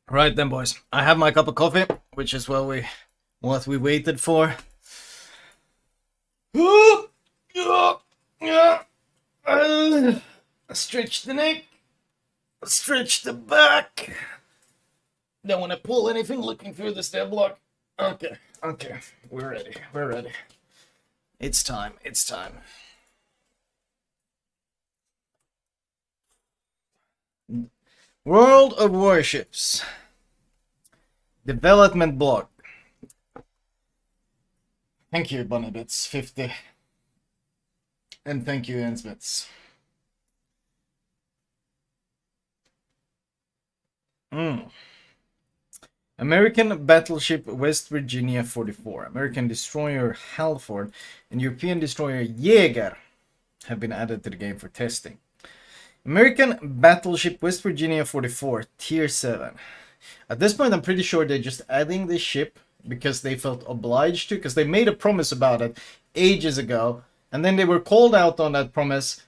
Right then, boys. I have my cup of coffee, which is what we waited for. Stretch the neck, stretch the back. Don't want to pull anything looking through this Devblog. Okay, we're ready. It's time. World of Warships. Development blog. Thank you, Bunnybits50. And thank you, Ensmiths. American battleship West Virginia 44, American destroyer Halford, and European destroyer Jäger have been added to the game for testing. American battleship West Virginia 44, Tier 7. At this point, I'm pretty sure they're just adding this ship because they felt obliged to, because they made a promise about it ages ago, and then they were called out on that promise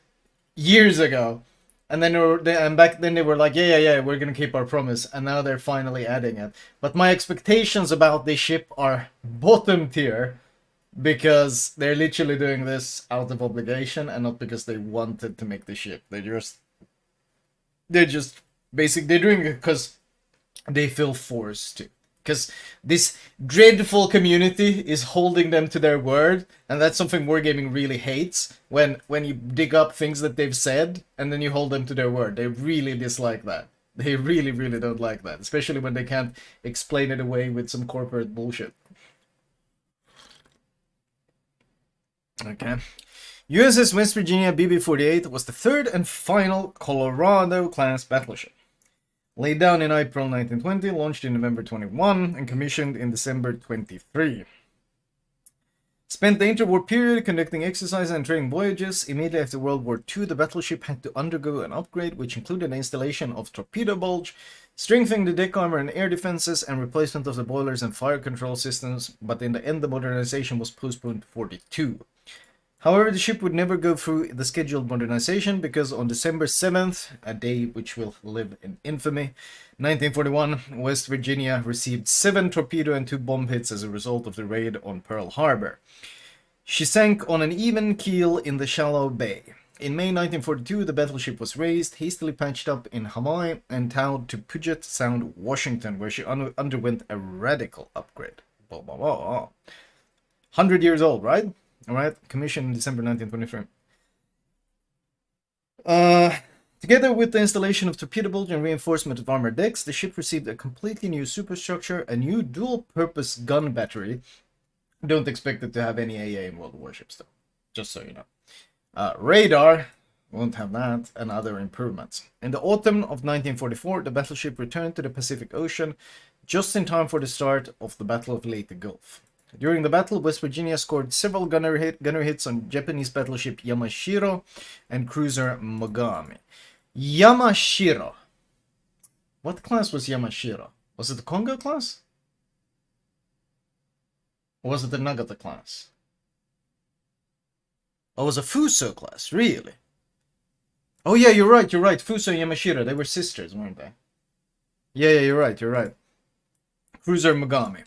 years ago. And then back then they were like, yeah, we're gonna keep our promise, and now they're finally adding it. But my expectations about this ship are bottom tier, because they're literally doing this out of obligation and not because they wanted to make the ship. They're just basically they're doing it because they feel forced to. Because this dreadful community is holding them to their word, and that's something Wargaming really hates, when you dig up things that they've said, and then you hold them to their word. They really dislike that. They really don't like that, especially when they can't explain it away with some corporate bullshit. Okay. USS West Virginia BB-48 was the third and final Colorado-class battleship. Laid down in April 1920, launched in November 21, and commissioned in December 23. Spent the interwar period conducting exercises and training voyages. Immediately after World War II, the battleship had to undergo an upgrade, which included the installation of torpedo bulge, strengthening the deck armor and air defenses, and replacement of the boilers and fire control systems, but in the end the modernization was postponed to 42. However, the ship would never go through the scheduled modernization, because on December 7th, a day which will live in infamy, 1941, West Virginia received 7 torpedo and 2 bomb hits as a result of the raid on Pearl Harbor. She sank on an even keel in the shallow bay. In May 1942, the battleship was raised, hastily patched up in Hawaii, and towed to Puget Sound, Washington, where she underwent a radical upgrade. 100 years old, right? Alright, commissioned in December 1923. Together with the installation of torpedo bulge and reinforcement of armored decks, the ship received a completely new superstructure, a new dual-purpose gun battery. Don't expect it to have any AA in World Warships, though, just so you know. Radar, won't have that, and other improvements. In the autumn of 1944, the battleship returned to the Pacific Ocean, just in time for the start of the Battle of Leyte Gulf. During the battle, West Virginia scored several gunner hits on Japanese battleship Yamashiro and cruiser Mogami. Yamashiro. What class was Yamashiro? Was it the Kongo class? Or was it the Nagata class? Or was it Fuso class? Really? Oh yeah, you're right. Fuso and Yamashiro, they were sisters, weren't they? Yeah, you're right. Cruiser Mogami.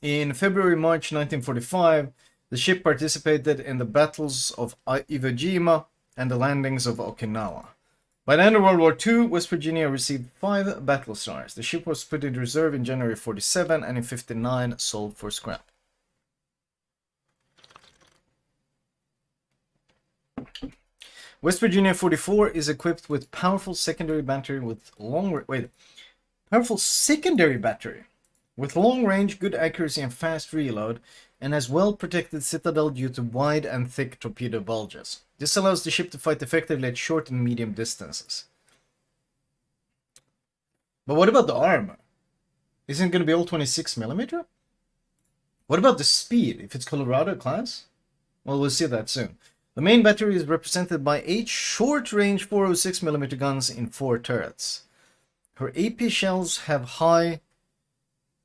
In February-March 1945, the ship participated in the battles of Iwo Jima and the landings of Okinawa. By the end of World War II, West Virginia received 5 battle stars. The ship was put in reserve in January 47 and in 59 sold for scrap. West Virginia 44 is equipped with powerful secondary battery with long range, good accuracy, and fast reload, and has well-protected citadel due to wide and thick torpedo bulges. This allows the ship to fight effectively at short and medium distances. But what about the armor? Isn't it going to be all 26mm? What about the speed, if it's Colorado class? Well, we'll see that soon. The main battery is represented by 8 short-range 406mm guns in 4 turrets. Her AP shells have high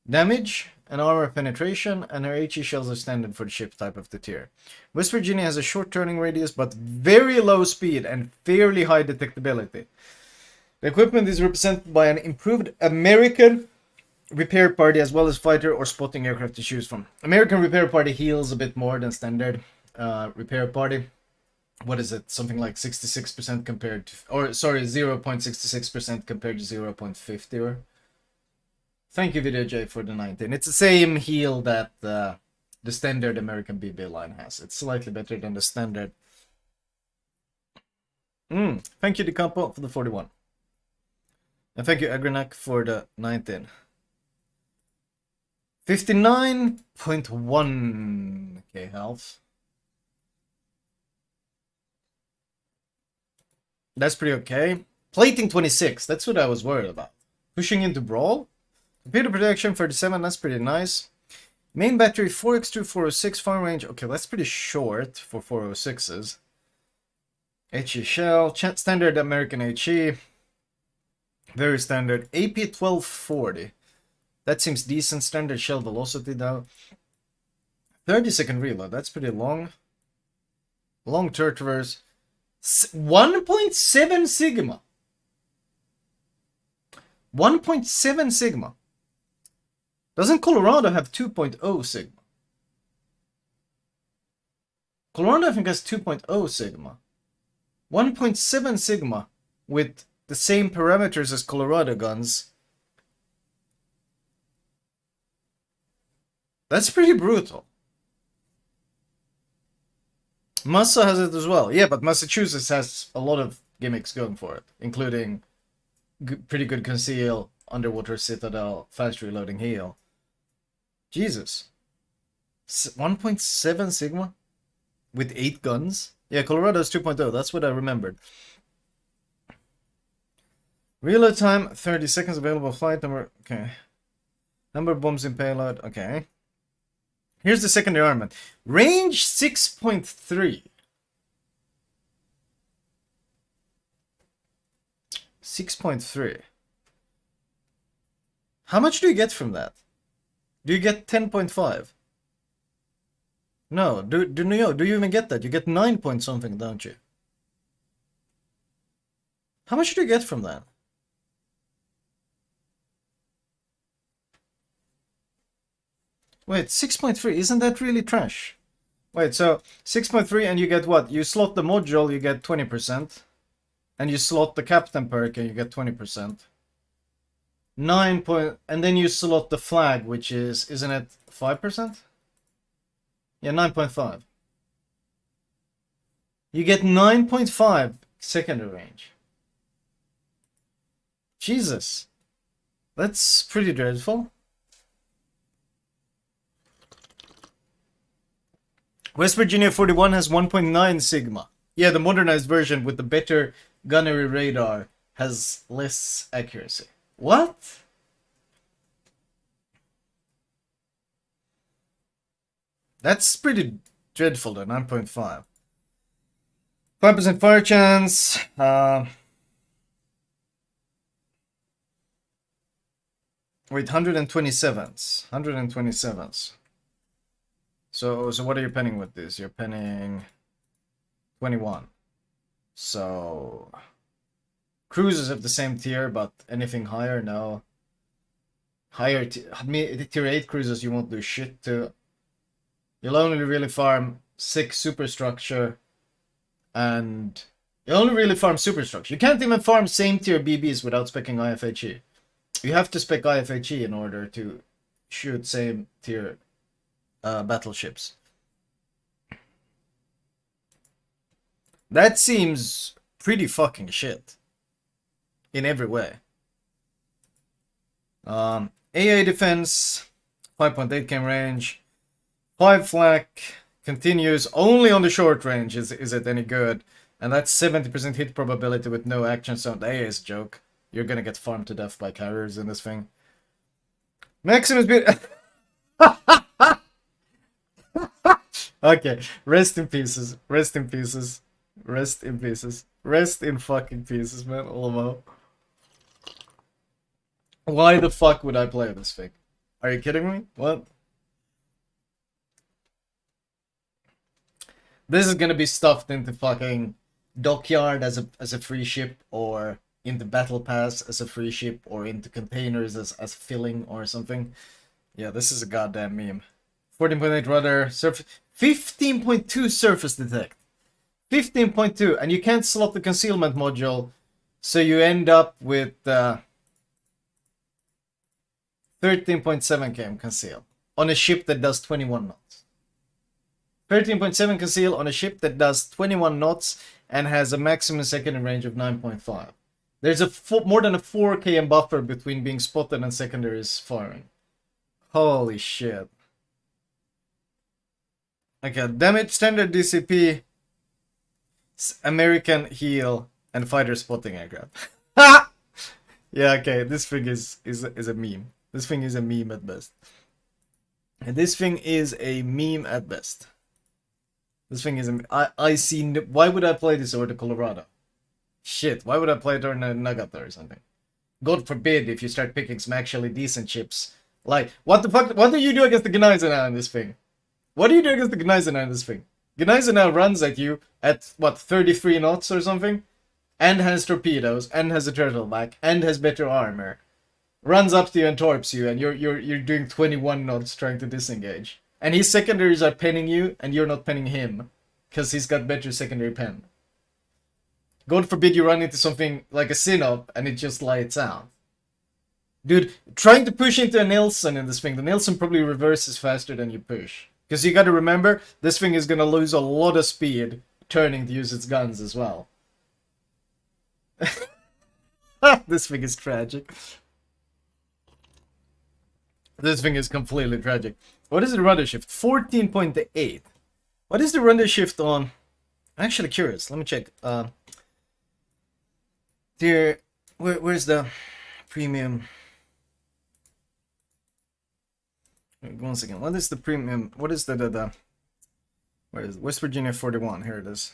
damage and armor penetration, and her HE shells are standard for the ship type of the tier. West Virginia has a short turning radius but very low speed and fairly high detectability. The equipment is represented by an improved American repair party as well as fighter or spotting aircraft to choose from. American repair party heals a bit more than standard repair party. What is it? Something like 66% compared to, or sorry, 0.66% compared to 0.50. Or thank you, Video J, for the 19. It's the same heal that the standard American BB line has. It's slightly better than the standard. Thank you, DeCampo, for the 41. And thank you, Agranak, for the 19. 59.1k health. That's pretty okay. Plating 26, that's what I was worried about. Pushing into Brawl. Computer protection 37, that's pretty nice. Main battery 4x2, 406, far range. Okay, that's pretty short for 406s. HE shell, standard American HE. Very standard. AP 1240. That seems decent. Standard shell velocity though. 30-second reload, that's pretty long. Long turret traverse. 1.7 sigma. 1.7 sigma. Doesn't Colorado have 2.0 sigma? Colorado I think has 2.0 sigma. 1.7 sigma with the same parameters as Colorado guns. That's pretty brutal. Massa has it as well. Yeah, but Massachusetts has a lot of gimmicks going for it, including pretty good conceal, underwater citadel, fast reloading heal. Jesus. 1.7 sigma? With 8 guns? Yeah, Colorado's 2.0. That's what I remembered. Reload time, 30 seconds. Available flight number. Okay. Number of bombs in payload. Okay. Here's the secondary armament. Range 6.3. 6.3. How much do you get from that? Do you get 10.5? No, do you even get that? You get 9 point something, don't you? How much do you get from that? Wait, 6.3, isn't that really trash? Wait, so 6.3 and you get what? You slot the module, you get 20%. And you slot the captain perk and you get 20%. 9 point, and then you slot the flag, which is, isn't it 5%? Yeah, 9.5. You get 9.5 secondary range. Jesus. That's pretty dreadful. West Virginia 41 has 1.9 sigma. Yeah, the modernized version with the better gunnery radar has less accuracy. What? That's pretty dreadful though, 9.5. 5% fire chance. Wait, 127s. 127s. So what are you penning with this? You're penning 21. So cruisers have the same tier, but anything higher, no. Higher tier 8 cruisers you won't do shit to. You'll only really farm 6 superstructure, and you only really farm superstructure. You can't even farm same tier BBs without specking IFHE. You have to spec IFHE in order to shoot same tier battleships. That seems pretty fucking shit in every way. AA defense, 5.8 km range, 5 flak, continues only on the short range. Is it any good? And that's 70% hit probability with no action sound. AA is a joke. You're gonna get farmed to death by carriers in this thing. Maximum speed. Okay, rest in pieces. Rest in pieces. Rest in pieces. Rest in fucking pieces, man. Olmo. Why the fuck would I play this thing? Are you kidding me? What? This is gonna be stuffed into fucking Dockyard as a free ship, or into Battle Pass as a free ship or into containers as filling or something. Yeah, this is a goddamn meme. 14.8 rudder, 15.2 surface detect. 15.2, and you can't slot the concealment module, so you end up with 13.7 km conceal on a ship that does 21 knots. 13.7 conceal on a ship that does 21 knots and has a maximum secondary range of 9.5. There's more than a 4 km buffer between being spotted and secondaries firing. Holy shit. Okay, damage standard DCP, American heal, and fighter spotting aircraft. Yeah, okay, this thing is a meme. This thing is a meme at best. And this thing is a meme at best. This thing is I see. Why would I play this over the Colorado? Shit, why would I play it over the Nagata or something? God forbid if you start picking some actually decent ships. Like, what the fuck? What do you do against the Gneisenau in this thing? What do you do against the Gneisenau in this thing? Gneisenau runs at you at, what, 33 knots or something? And has torpedoes, and has a turtleback, and has better armor. Runs up to you and torps you, and you're doing 21 knots trying to disengage. And his secondaries are penning you, and you're not penning him. Because he's got better secondary pen. God forbid you run into something like a Sinop, and it just lights out. Dude, trying to push into a Nelson in this thing, the Nelson probably reverses faster than you push. Because you gotta remember, this thing is gonna lose a lot of speed turning to use its guns as well. This thing is tragic. This thing is completely tragic. What is the rudder shift? 14.8. What is the rudder shift on? I'm actually curious. Let me check. Dear, where's the premium? One second. What is the premium? What is the where is it? West Virginia 41? Here it is.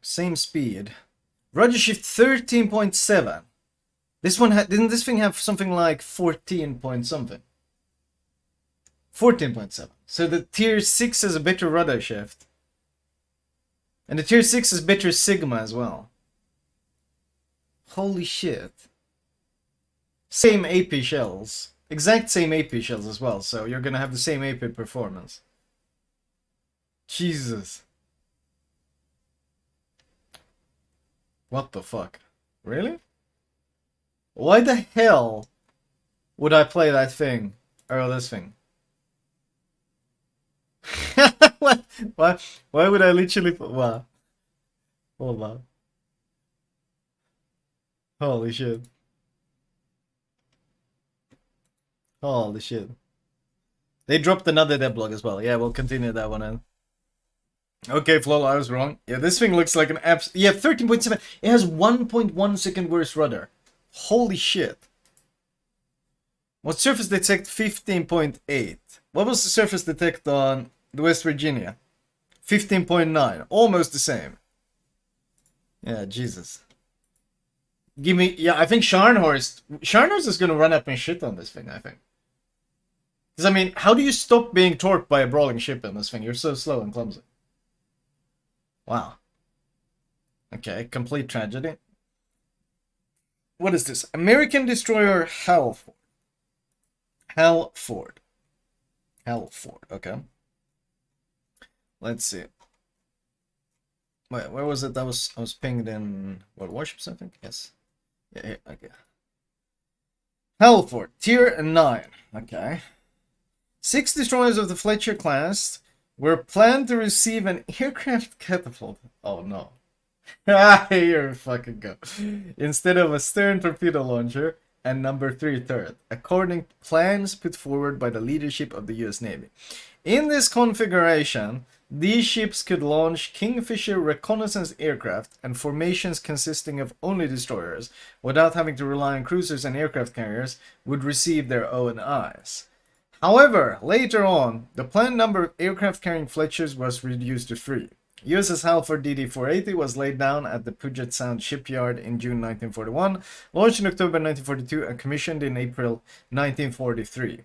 Same speed. Rudder shift 13.7. This one didn't this thing have something like 14 point something? 14.7. So the tier 6 has a better rudder shift. And the tier 6 is better Sigma as well. Holy shit. Same AP shells. Exact same AP shells as well, so you're gonna have the same AP performance. Jesus. What the fuck? Really? Why the hell would I play that thing? Or this thing? What? Why would I literally... Wow. Hold on. Holy shit. Holy shit. They dropped another Devblog as well. Yeah, we'll continue that one in. Okay, Flo, I was wrong. Yeah, this thing looks like an yeah, 13.7. It has 1.1 second worse rudder. Holy shit. What surface detect? 15.8. What was the surface detect on the West Virginia? 15.9. Almost the same. Yeah, Jesus. Give me... Yeah, I think Scharnhorst is gonna run up and shit on this thing, I think. Because, I mean, how do you stop being torqued by a brawling ship in this thing? You're so slow and clumsy. Wow. Okay, complete tragedy. What is this? American destroyer Halford. Halford, okay. Let's see. Wait, where was it? I was pinged in what, warships, I think? Yes. Yeah, okay. Halford, tier 9. Okay. 6 destroyers of the Fletcher class were planned to receive an aircraft catapult. Oh no. Here we fucking go. Instead of a stern torpedo launcher and number 3 turret, according to plans put forward by the leadership of the US Navy. In this configuration, these ships could launch Kingfisher reconnaissance aircraft and formations consisting of only destroyers, without having to rely on cruisers and aircraft carriers, would receive their own eyes. However, later on, the planned number of aircraft-carrying Fletchers was reduced to 3. USS Halford DD-480 was laid down at the Puget Sound shipyard in June 1941, launched in October 1942, and commissioned in April 1943.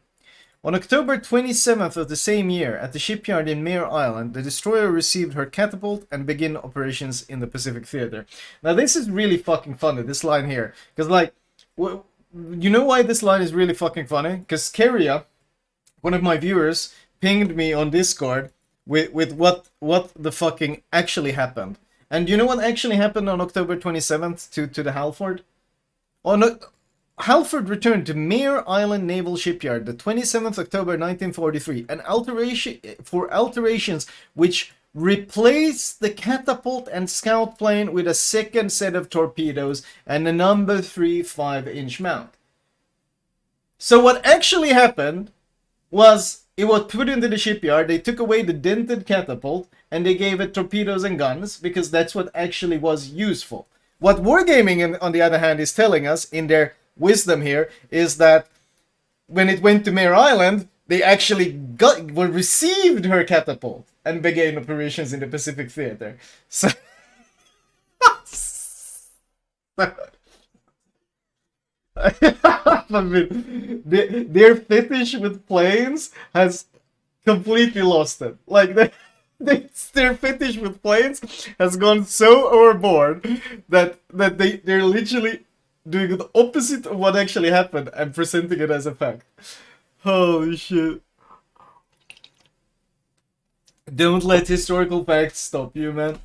On October 27th of the same year, at the shipyard in Mare Island, the destroyer received her catapult and began operations in the Pacific Theater. Now, this is really fucking funny, this line here. Because, like, you know why this line is really fucking funny? Because Keria, one of my viewers, pinged me on Discord with what the fucking actually happened. And you know what actually happened on October 27th to the Halford? Halford returned to Mare Island Naval Shipyard the 27th October 1943 for alterations which replaced the catapult and scout plane with a second set of torpedoes and a number 3 5-inch mount. So what actually happened was it was put into the shipyard, they took away the dented catapult, and they gave it torpedoes and guns, because that's what actually was useful. What Wargaming, on the other hand, is telling us in their wisdom here is that when it went to Mare Island, they actually received her catapult and began operations in the Pacific Theater. So, I mean, their fetish with planes has completely lost it. Like their fetish with planes has gone so overboard that they're literally doing the opposite of what actually happened and presenting it as a fact. Holy shit. Don't let historical facts stop you, man.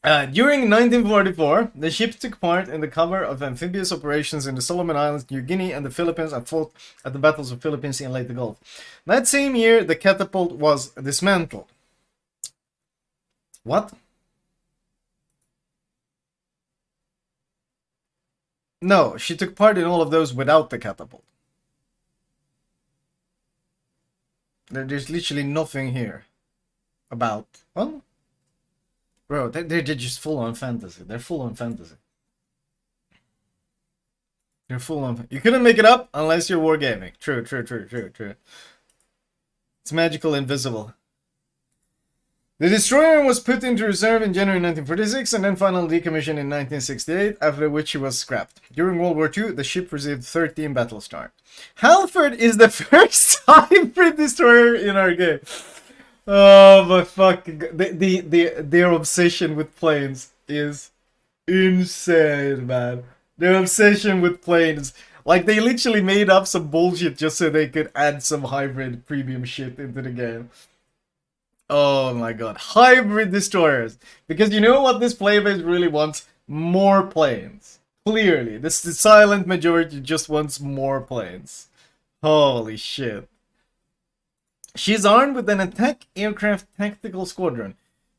During 1944, the ship took part in the cover of amphibious operations in the Solomon Islands, New Guinea, and the Philippines, and fought at the battles of Philippines and Leyte Gulf. That same year, the catapult was dismantled. What? No, she took part in all of those without the catapult. There's literally nothing here about... What? Bro, they're just full on fantasy. They're full on fantasy. They're full on... You couldn't make it up unless you're wargaming. True. It's magical invisible. The destroyer was put into reserve in January 1946 and then finally decommissioned in 1968, after which it was scrapped. During World War II, the ship received 13 battle stars. Halford is the first hybrid destroyer in our game. Oh my fucking god. Their obsession with planes is insane, man. Their obsession with planes. Like, they literally made up some bullshit just so they could add some hybrid premium shit into the game. Oh my god. Hybrid destroyers. Because you know what this playbase really wants? More planes. Clearly. The silent majority just wants more planes. Holy shit. She's armed with an attack aircraft tactical squadron.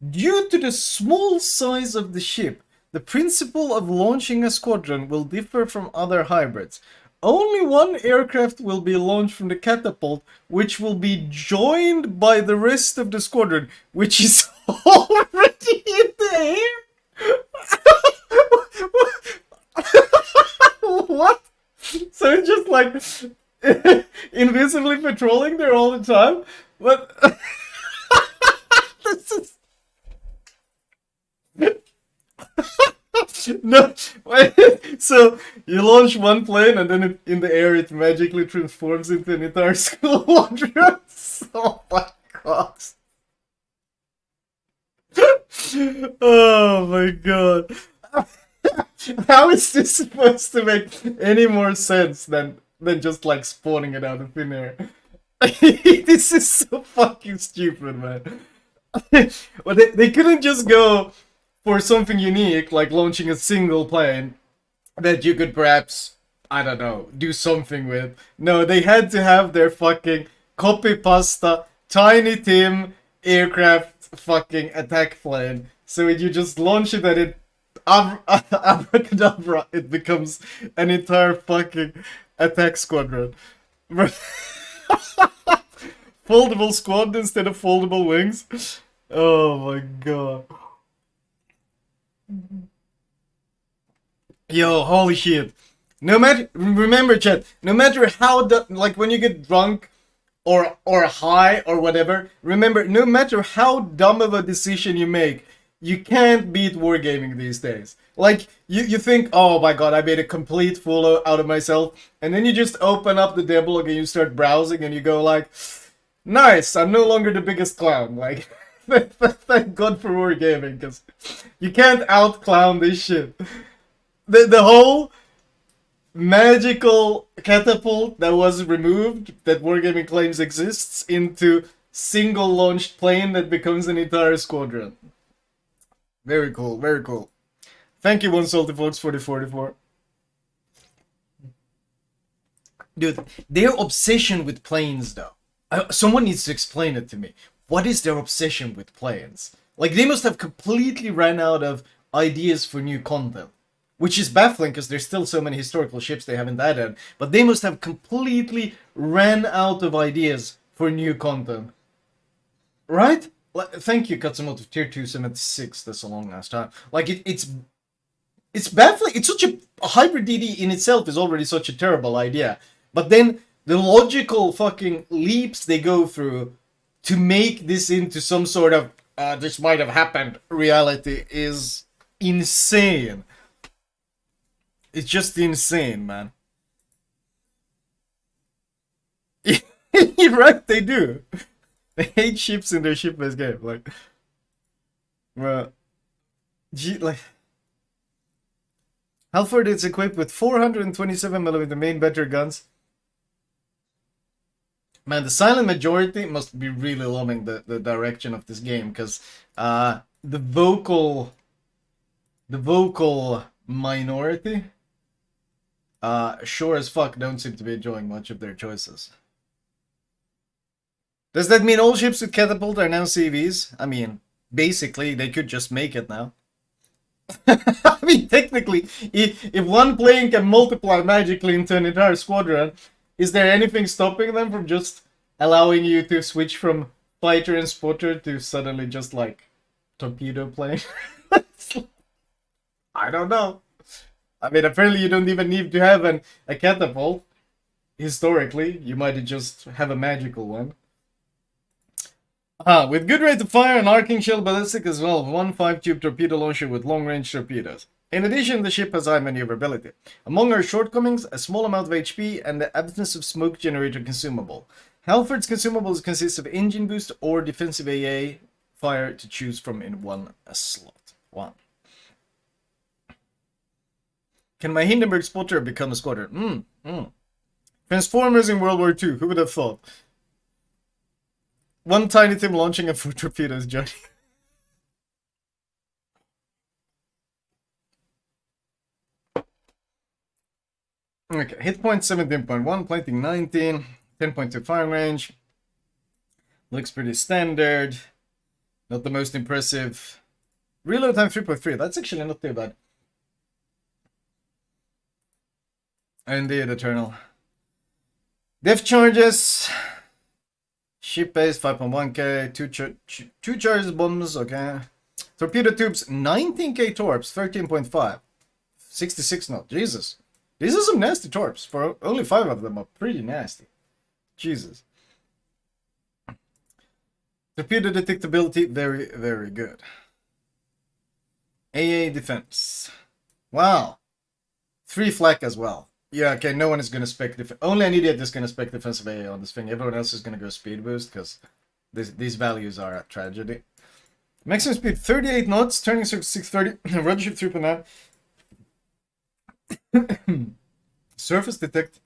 Due to the small size of the ship, the principle of launching a squadron will differ from other hybrids. Only one aircraft will be launched from the catapult, which will be joined by the rest of the squadron, which is already in the air. What? So it's just like invisibly patrolling there all the time? But this is... No, wait. So you launch one plane and then in the air it magically transforms into an entire squadron. Oh my god. Oh my god. How is this supposed to make any more sense than just like spawning it out of thin air? This is so fucking stupid, man. Well, they couldn't just go for something unique, like launching a single plane that you could perhaps, I don't know, do something with. No, they had to have their fucking copy pasta, Tiny Tim aircraft fucking attack plane. So when you just launch it and it, abracadabra, it becomes an entire fucking attack squadron. Foldable squad instead of foldable wings. Oh my god. Yo, holy shit. Remember chat, no matter how, like when you get drunk or high or whatever, remember, no matter how dumb of a decision you make, You can't beat wargaming these days. Like, you think, oh my god, I made a complete fool out of myself, and then you just open up the Devblog and you start browsing and you go like, nice, I'm no longer the biggest clown. Like, thank god for wargaming, because you can't out-clown this shit. The whole magical catapult that was removed, that wargaming claims exists, into single launched plane that becomes an entire squadron. Very cool, very cool. Thank you, One Salty Fox, for the 44. Dude, their obsession with planes, though. Someone needs to explain it to me. What is their obsession with planes? Like, they must have completely ran out of ideas for new content. Which is baffling, because there's still so many historical ships they haven't added. But they must have completely ran out of ideas for new content. Right? Thank you, Katsumoto, Tier 276. That's a long ass time. Like, it's baffling. It's such a hybrid DD in itself is already such a terrible idea. But then the logical fucking leaps they go through to make this into some sort of this might have happened reality is insane. It's just insane, man. You're right, they do. They hate ships in their shipless game. Like, well, like, Halford is equipped with 427mm main better guns. Man, the silent majority must be really loving the direction of this game, because the vocal minority sure as fuck don't seem to be enjoying much of their choices. Does that mean all ships with catapult are now CVs? I mean, basically, they could just make it now. I mean, technically, if one plane can multiply magically into an entire squadron, is there anything stopping them from just allowing you to switch from fighter and spotter to suddenly just, like, torpedo plane? I don't know. I mean, apparently you don't even need to have a catapult. Historically, you might just have a magical one. With good rate of fire and arcing shell ballistic as well, 1 5-tube torpedo launcher with long-range torpedoes. In addition, the ship has high maneuverability. Among her shortcomings, a small amount of HP and the absence of smoke generator consumable. Halford's consumables consist of engine boost or defensive AA fire to choose from in one slot. Wow. Can my Hindenburg spotter become a squadron? Transformers in World War II, who would have thought? One tiny Tim launching and 4 torpedoes, Johnny. Okay, hit point 17.1, plating 19, 10.2 firing range. Looks pretty standard. Not the most impressive. Reload time 3.3, that's actually not too bad. Indeed, Eternal. Def charges. Ship base 5.1k, two charges bombs, okay. Torpedo tubes 19k torps, 13.5. 66 knot, Jesus. These are some nasty torps. For only 5 of them are pretty nasty. Jesus. Torpedo detectability, very, very good. AA defense. Wow. 3 flak as well. Yeah, okay, no one is going to spec only an idiot is going to spec defensive AA on this thing. Everyone else is going to go speed boost, because these values are a tragedy. Maximum speed 38 knots, turning circle 630, rudder ship 3.9. Surface detect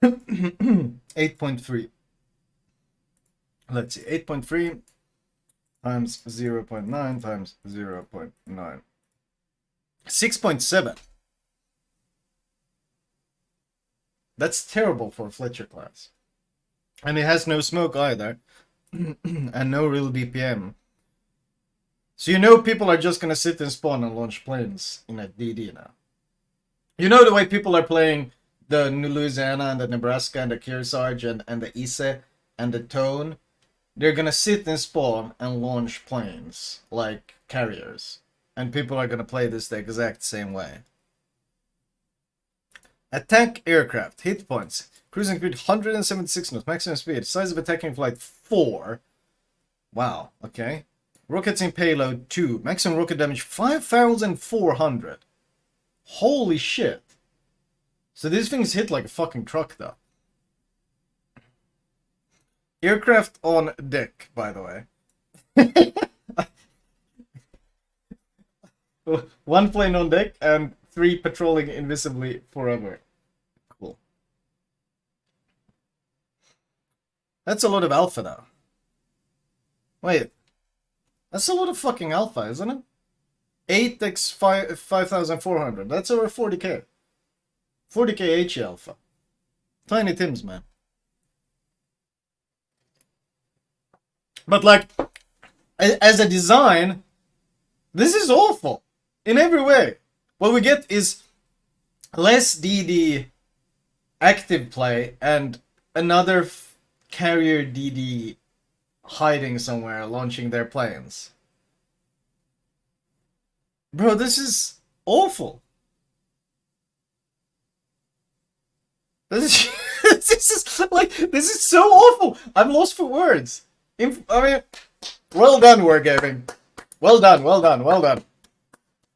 8.3. Let's see, 8.3 times 0.9 times 0.9. 6.7. That's terrible for a Fletcher class. And it has no smoke either. And no real BPM. So you know people are just gonna sit and spawn and launch planes in a DD now. You know the way people are playing the Louisiana and the Nebraska and the Kearsarge and the Ise and the Tone? They're gonna sit and spawn and launch planes like carriers. And people are gonna play this the exact same way. Attack aircraft, hit points, cruising speed 176 knots, maximum speed, size of attacking flight 4. Wow, okay. Rockets in payload 2. Maximum rocket damage 5,400. Holy shit. So these things hit like a fucking truck though. Aircraft on deck, by the way. One plane on deck and 3 patrolling invisibly forever. Cool. That's a lot of alpha though. Wait. That's a lot of fucking alpha, isn't it? 8x 5,400. That's over 40k. 40k H alpha. Tiny Tims, man. But like, as a design, this is awful. In every way. What we get is less DD active play and another carrier DD hiding somewhere, launching their planes. Bro, this is awful. This is so awful. I'm lost for words. I mean, well done, Wargaming. Well done, well done, well done.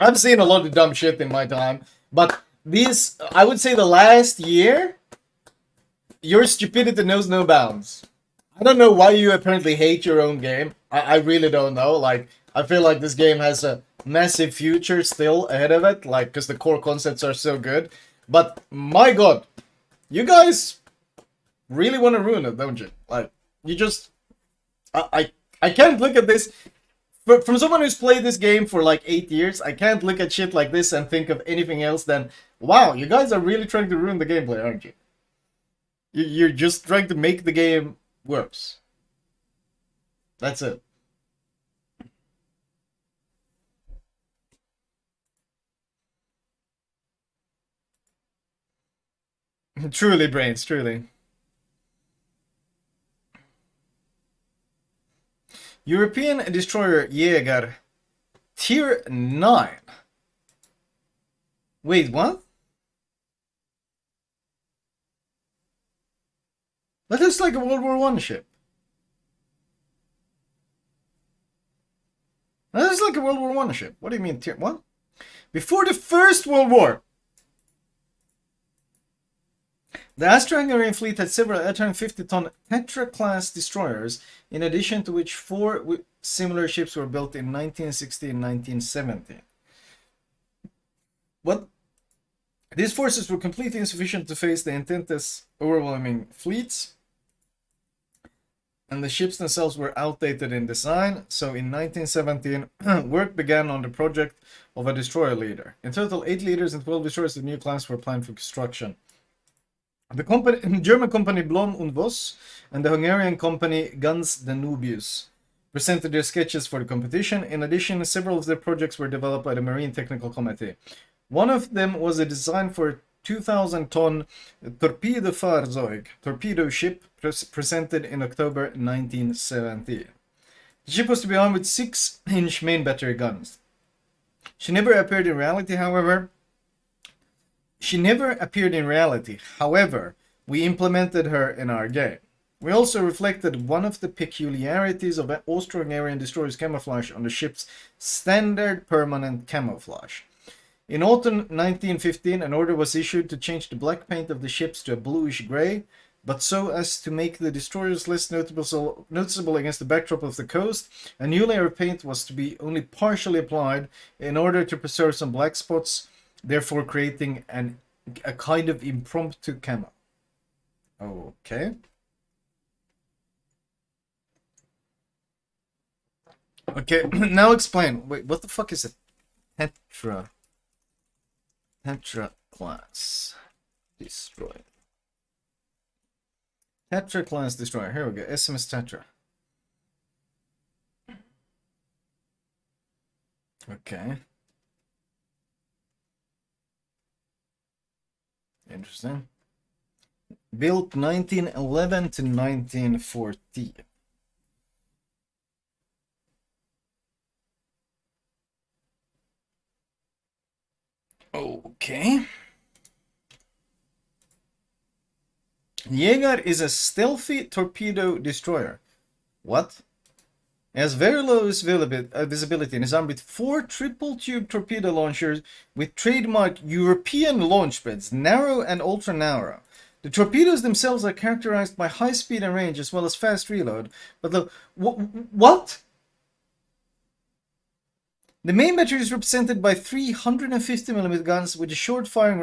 I've seen a lot of dumb shit in my time, but these, I would say the last year, your stupidity knows no bounds. I don't know why you apparently hate your own game. I really don't know. Like, I feel like this game has a massive future still ahead of it, like, because the core concepts are so good. But, my god, you guys really want to ruin it, don't you? Like, you just... I can't look at this... From someone who's played this game for like 8 years, I can't look at shit like this and think of anything else than, wow, you guys are really trying to ruin the gameplay, aren't you? You're just trying to make the game worse. That's it. Truly, brains, truly. European destroyer Jäger, tier 9. Wait, what? That looks like a World War I ship. That looks like a World War I ship. What do you mean tier 1? Before the First World War! The Austro-Hungarian fleet had several 850-ton Petra-class destroyers, in addition to which 4 similar ships were built in 1960 and 1970. What? These forces were completely insufficient to face the Entente's overwhelming fleets, and the ships themselves were outdated in design, so in 1917, work began on the project of a destroyer leader. In total, 8 leaders and 12 destroyers of the new class were planned for construction. The German company Blom und Voss and the Hungarian company Ganz Danubius presented their sketches for the competition. In addition, several of their projects were developed by the Marine Technical Committee. One of them was a design for a 2,000-ton Torpedofahrzeug, torpedo ship, presented in October 1970. The ship was to be armed with 6-inch main battery guns. She never appeared in reality, however, we implemented her in our game. We also reflected one of the peculiarities of Austro-Hungarian destroyers' camouflage on the ship's standard permanent camouflage. In autumn 1915, an order was issued to change the black paint of the ships to a bluish grey, but so as to make the destroyers less noticeable against the backdrop of the coast, a new layer of paint was to be only partially applied in order to preserve some black spots, therefore creating a kind of impromptu camo. Okay. Okay, now explain. Wait, what the fuck is a Tetra class destroyer? Tetra class destroyer. Here we go. SMS Tetra. Okay. Interesting. Built 1911 to 1914. Okay. Jäger is a stealthy torpedo destroyer. What? It has very low visibility and is armed with 4 triple-tube torpedo launchers with trademark European launch spreads, narrow and ultra-narrow. The torpedoes themselves are characterized by high speed and range as well as fast reload, but the... What? The main battery is represented by 350mm guns with a short firing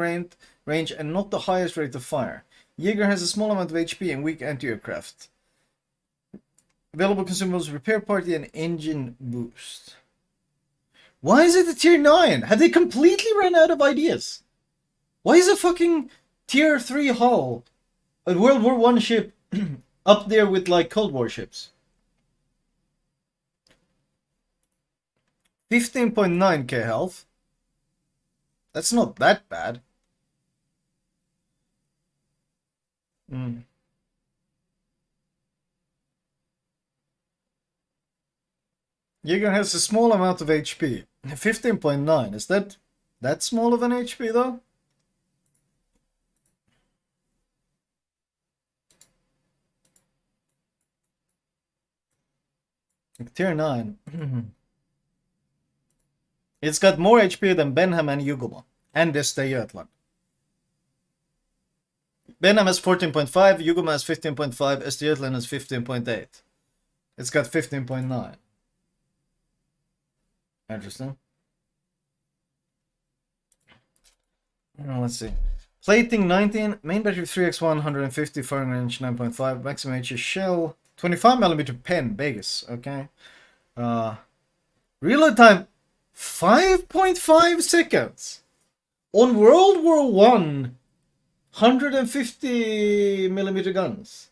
range and not the highest rate of fire. Jaeger has a small amount of HP and weak anti-aircraft. Available consumables, repair party, and engine boost. Why is it a tier 9? Have they completely run out of ideas? Why is a fucking tier 3 hull, a World War 1 ship, up there with like Cold War ships? 15.9k health. That's not that bad. Jaeger has a small amount of HP. 15.9. Is that small of an HP though? Like tier 9. It's got more HP than Benham and Yuguma. And Östergötland. Benham has 14.5, Yuguma has 15.5, Östergötland has 15.8. It's got 15.9. Interesting. Let's see. Plating 19, main battery 3x1, 150, firing range 9.5, maximum HE shell, 25mm pen, Vegas, okay. Reload time 5.5 seconds. On World War 1, 150mm guns.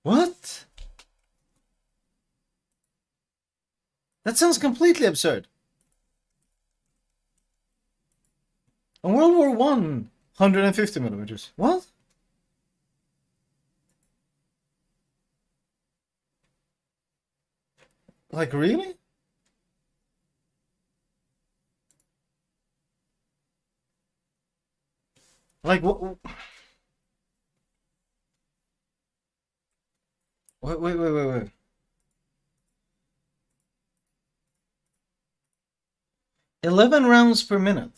What? That sounds completely absurd. On World War 1, 150mm. What? Like, really? Like, what? Wait. 11 rounds per minute.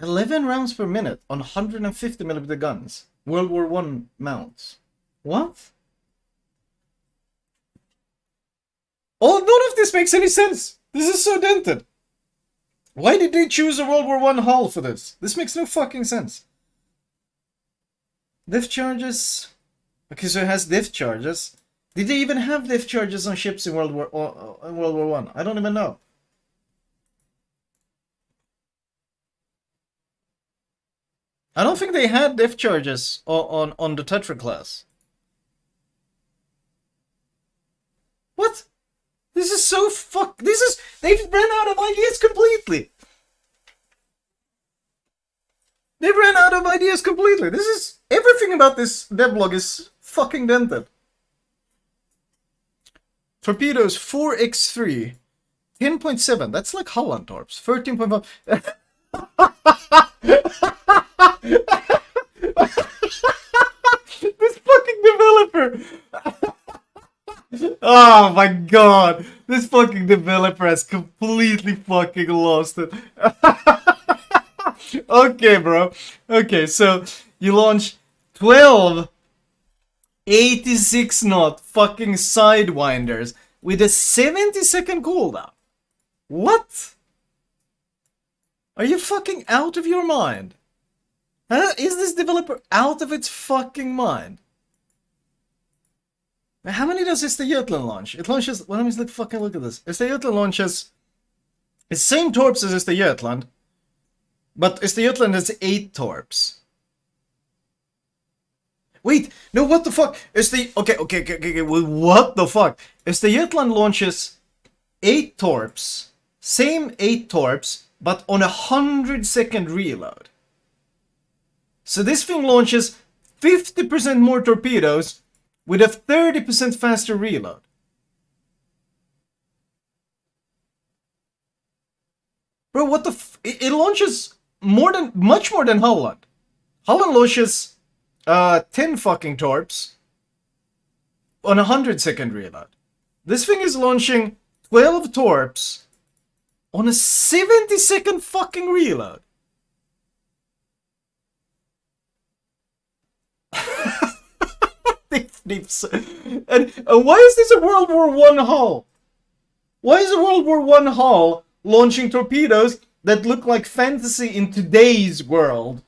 11 rounds per minute on 150mm guns. World War 1 mounts. What? Oh, none of this makes any sense. This is so dented. Why did they choose a World War 1 hull for this? This makes no fucking sense. Depth charges. Okay, so it has depth charges. Did they even have depth charges on ships in World War 1? I don't even know. I don't think they had depth charges on the Tetra class. What? This is so they've ran out of ideas completely. They've ran out of ideas completely. Everything about this devlog is fucking dented. Torpedoes 4x3, 10.7. That's like Holland torps. 13.5. This fucking developer. Oh my god. This fucking developer has completely fucking lost it. Okay, bro. Okay, so you launch 12 86 knot fucking sidewinders with a 70-second cooldown. What? Are you fucking out of your mind? Huh? Is this developer out of its fucking mind? How many does Östergötland launch? It launches... Well, let me fucking look at this. Östergötland launches... the same torps as Östergötland. But Östergötland has 8 torps. Wait, no, what the fuck? Okay, what the fuck? Östergötland launches 8 torps. Same 8 torps, but on a 100-second reload. So this thing launches 50% more torpedoes with a 30% faster reload. Bro, what the it launches much more than Holland. Holland launches 10 fucking torps on a 100-second reload. This thing is launching 12 torps on a 70-second fucking reload. And why is this a World War I hull? Why is a World War I hull launching torpedoes that look like fantasy in today's world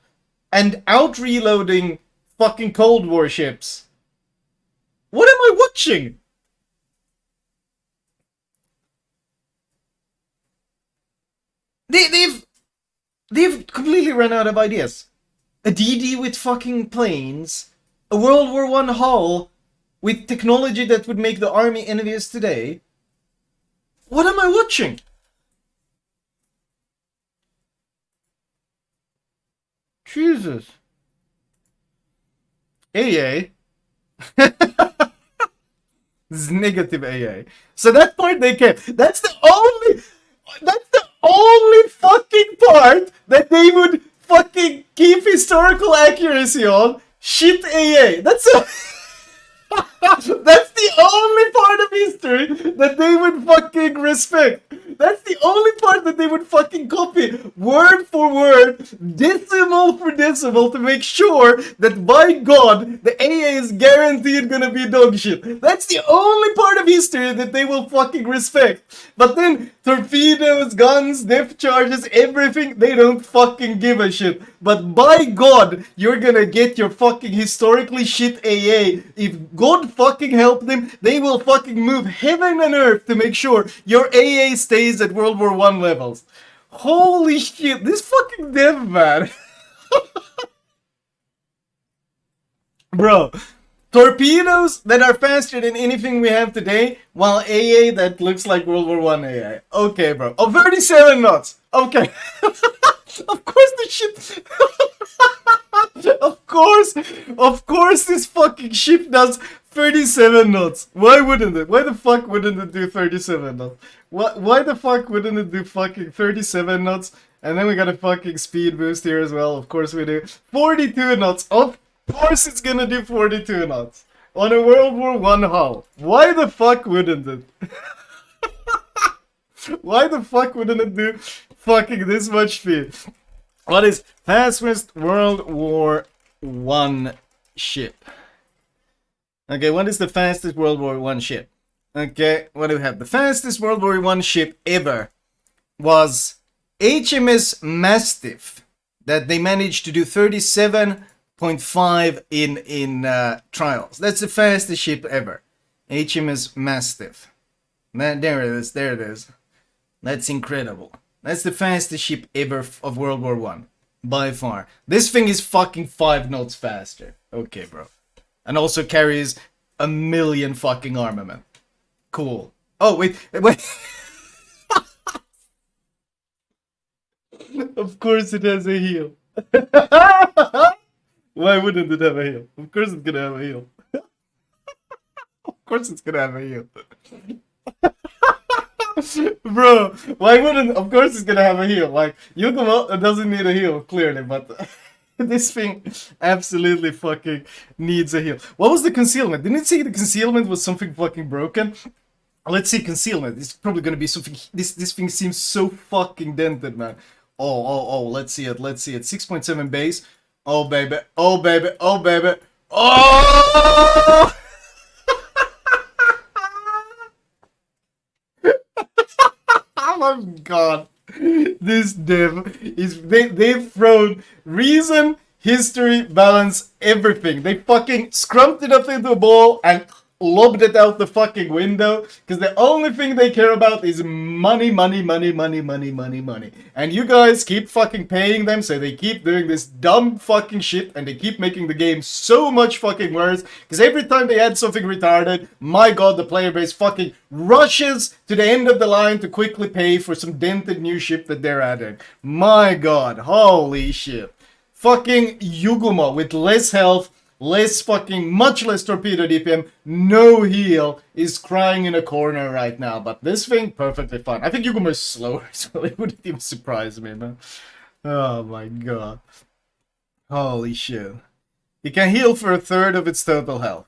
and out-reloading fucking Cold War ships? What am I watching? They've completely run out of ideas. A DD with fucking planes, a World War I hull with technology that would make the army envious today. What am I watching? Jesus. AA. This is negative AA. So that part they kept. That's the only fucking part that they would fucking keep historical accuracy on. Shit AA. That's the only part of history that they would fucking respect. That's the only part that they would fucking copy word for word, decimal for decimal, to make sure that, by God, the AA is guaranteed gonna be dog shit. That's the only part of history that they will fucking respect. But then, torpedoes, guns, depth charges, everything, they don't fucking give a shit. But by God, you're gonna get your fucking historically shit AA. If God fucking help them, they will fucking move heaven and earth to make sure your AA stays at World War I levels. Holy shit, this fucking dev, man. Bro, torpedoes that are faster than anything we have today, while AA that looks like World War I AA. Okay, bro. Oh, 37 knots. Okay. Of course the ship... Of course this fucking ship does 37 knots. Why wouldn't it? Why the fuck wouldn't it do 37 knots? Why the fuck wouldn't it do fucking 37 knots? And then we got a fucking speed boost here as well. Of course we do. 42 knots. Of course it's gonna do 42 knots. On a World War I hull. Why the fuck wouldn't it? Why the fuck wouldn't it do fucking this much speed? What is fastest World War I ship? Okay, what is the fastest World War I ship? Okay, what do we have? The fastest World War I ship ever was HMS Mastiff, that they managed to do 37.5 in trials. That's the fastest ship ever. HMS Mastiff. Man, there it is, there it is. That's incredible. That's the fastest ship ever of World War I. By far. This thing is fucking 5 knots faster. Okay, bro. And also carries 1 million fucking armament. Cool. Oh, wait. Of course it has a heel. Why wouldn't it have a heel? Of course it's gonna have a heel. Of course it's gonna have a heel. Bro, why wouldn't... Of course it's gonna have a heel. Like, Yukumo doesn't need a heel, clearly, but... This thing absolutely fucking needs a heel. What was the concealment? Didn't it say the concealment was something fucking broken? Let's see concealment. It's probably gonna be something... This thing seems so fucking dented, man. Oh, let's see it, 6.7 base. Oh, baby, oh, baby, oh, baby. Oh! Oh my God. This dev is... They've thrown reason, history, balance, everything. They fucking scrumped it up into a ball and lobbed it out the fucking window, because the only thing they care about is money. And you guys keep fucking paying them, so they keep doing this dumb fucking shit, and they keep making the game so much fucking worse, because every time they add something retarded, my God, the player base fucking rushes to the end of the line to quickly pay for some dented new ship that they're adding. My God, holy shit. Fucking Yugumo with less health, much less torpedo DPM, no heal, is crying in a corner right now. But this thing, perfectly fine. I think Yugumo is slower, so it wouldn't even surprise me, man. Oh my God. Holy shit. He can heal for 1/3 of its total health.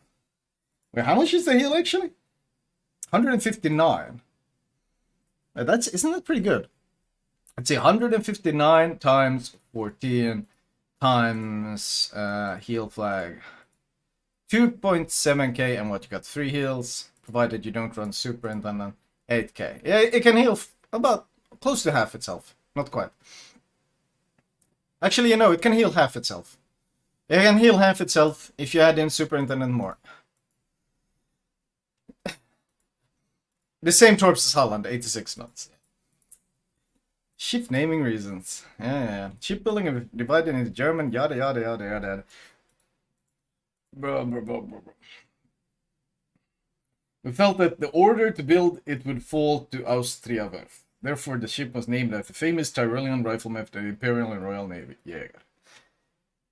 Wait, how much is the heal actually? 159. Isn't that pretty good? Let's see, 159 times 14 times heal flag. 2.7k, and what, you got 3 heals, provided you don't run superintendent. 8k. Yeah, it can heal about close to half itself. Not quite. Actually, it can heal half itself. It can heal half itself if you add in superintendent more. The same torps as Holland, 86 knots. Ship naming reasons. Yeah. Shipbuilding divided into German, yada yada yada yada. Bro. We felt that the order to build it would fall to Austria Werft. Therefore, the ship was named after the famous Tyrolean rifleman of the Imperial and Royal Navy. Yeah.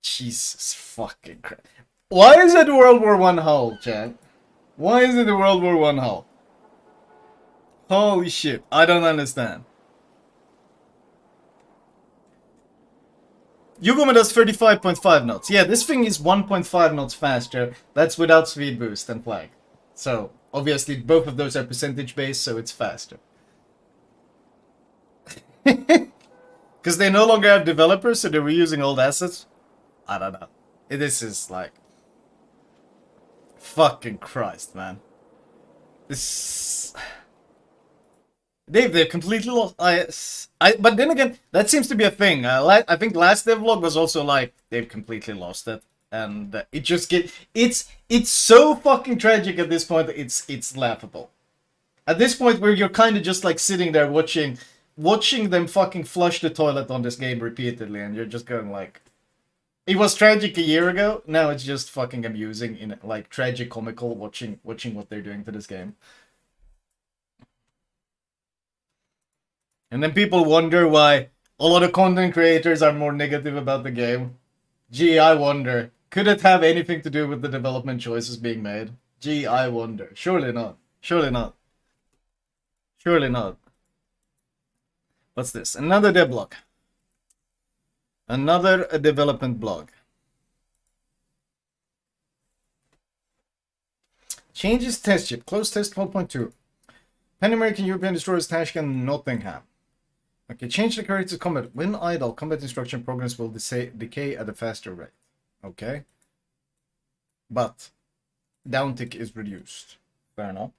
Jesus fucking Christ. Why is it World War I hull, chat? Why is it a World War I hull? Holy shit, I don't understand. Yugome does 35.5 knots. Yeah, this thing is 1.5 knots faster. That's without speed boost and flag. So, obviously, both of those are percentage based, so it's faster. Because they no longer have developers, so they're reusing old assets. I don't know. This is like... Fucking Christ, man. This... They've completely lost. But then again, that seems to be a thing. I think last Devblog was also like they've completely lost it, and it just it's so fucking tragic at this point. It's laughable. At this point, where you're kind of just like sitting there watching them fucking flush the toilet on this game repeatedly, and you're just going like, it was tragic a year ago. Now it's just fucking amusing in like tragic comical watching what they're doing to this game. And then people wonder why a lot of content creators are more negative about the game. Gee, I wonder. Could it have anything to do with the development choices being made? Gee, I wonder. Surely not. Surely not. Surely not. What's this? Another devblog. Another development blog. Changes test ship. Close test 12.2. Pan American European destroyers Tashkent Nottingham. Okay, change the character to combat. When idle, combat instruction programs will decay at a faster rate. Okay. But downtick is reduced. Fair enough.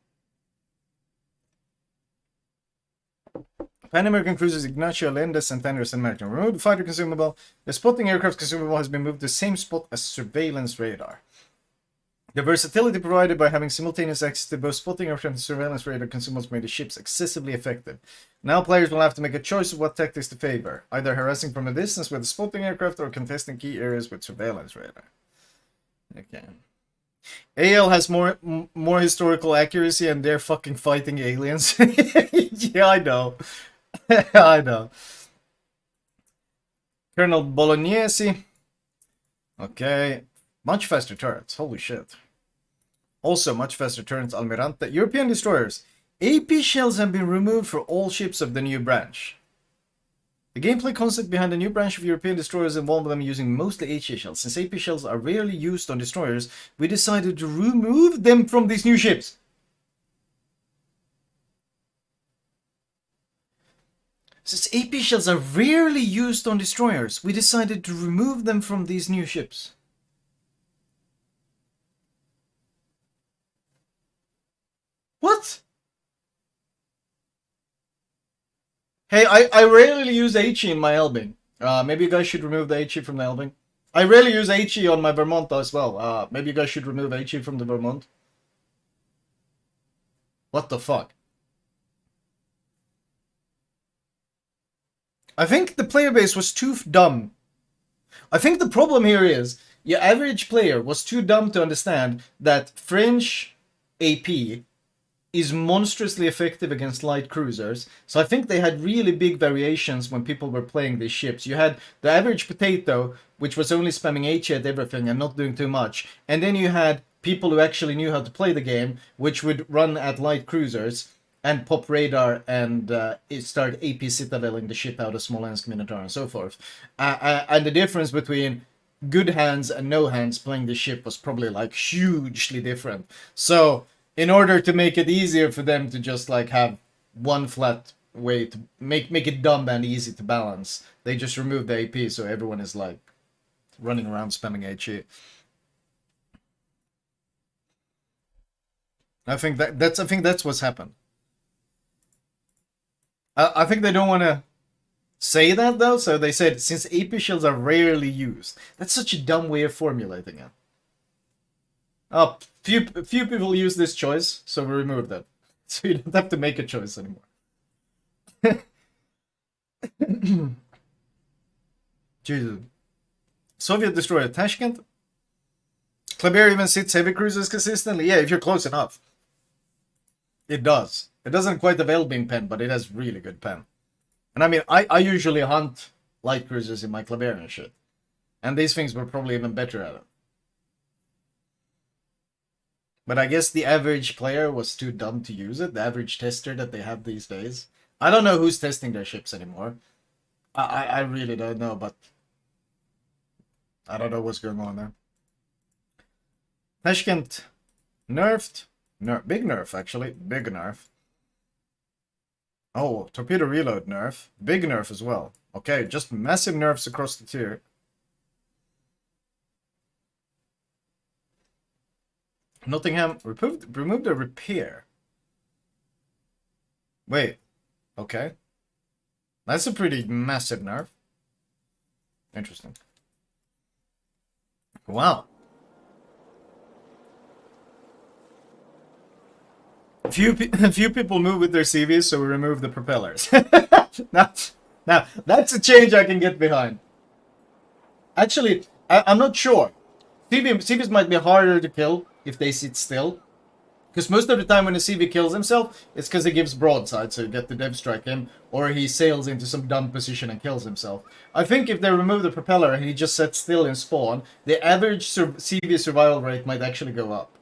Pan American cruisers Ignacio Allende, Santander, San Martin. Remove the fighter consumable. The spotting aircraft consumable has been moved to the same spot as surveillance radar. The versatility provided by having simultaneous access to both spotting aircraft and surveillance radar consumables made the ships excessively effective. Now players will have to make a choice of what tactics to favor, either harassing from a distance with a spotting aircraft or contesting key areas with surveillance radar. Okay. AL has more historical accuracy and they're fucking fighting aliens. Yeah, I know. I know. Colonel Bolognese. Okay. Much faster turrets. Holy shit. Also, much faster turrets. Almirante. European destroyers. AP shells have been removed for all ships of the new branch. The gameplay concept behind the new branch of European destroyers involved them using mostly HE shells. Since AP shells are rarely used on destroyers, we decided to remove them from these new ships. Since AP shells are rarely used on destroyers, we decided to remove them from these new ships. What? Hey, I rarely use HE in my Elbing. Maybe you guys should remove the HE from the Elbing. I rarely use HE on my Vermont as well. Maybe you guys should remove HE from the Vermont. What the fuck? I think the player base was too dumb. I think the problem here is your average player was too dumb to understand that French AP is monstrously effective against light cruisers. So I think they had really big variations when people were playing these ships. You had the average potato, which was only spamming HE at everything and not doing too much. And then you had people who actually knew how to play the game, which would run at light cruisers and pop radar and start AP citadeling the ship out of Smolensk, Minotaur, and so forth. And the difference between good hands and no hands playing the ship was probably like hugely different. So in order to make it easier for them to just like have one flat way to make it dumb and easy to balance, they just removed the AP so everyone is like running around spamming HE. I think that's what's happened. I think they don't want to say that though, so they said since AP shields are rarely used. That's such a dumb way of formulating it. Oh, few people use this choice, so we removed that. So you don't have to make a choice anymore. Jesus. Soviet destroyer Tashkent. Kleber even sits heavy cruisers consistently. Yeah, if you're close enough. It does. It doesn't quite have L-beam pen, but it has really good pen. And I mean, I usually hunt light cruisers in my Kleber and shit. And these things were probably even better at it. But I guess the average player was too dumb to use it. The average tester that they have these days. I don't know who's testing their ships anymore. I really don't know, but I don't know what's going on there. Tashkent nerfed. Big nerf, actually. Big nerf. Oh, torpedo reload nerf. Big nerf as well. Okay, just massive nerfs across the tier. Nottingham removed a repair. Wait. Okay. That's a pretty massive nerf. Interesting. Wow. Few people move with their CVs, so we remove the propellers. now, that's a change I can get behind. Actually, I'm not sure. CVs might be harder to kill if they sit still. Because most of the time when a CV kills himself, it's because he gives broadside, so you get the dev strike him, or he sails into some dumb position and kills himself. I think if they remove the propeller and he just sits still in spawn, the average CV survival rate might actually go up.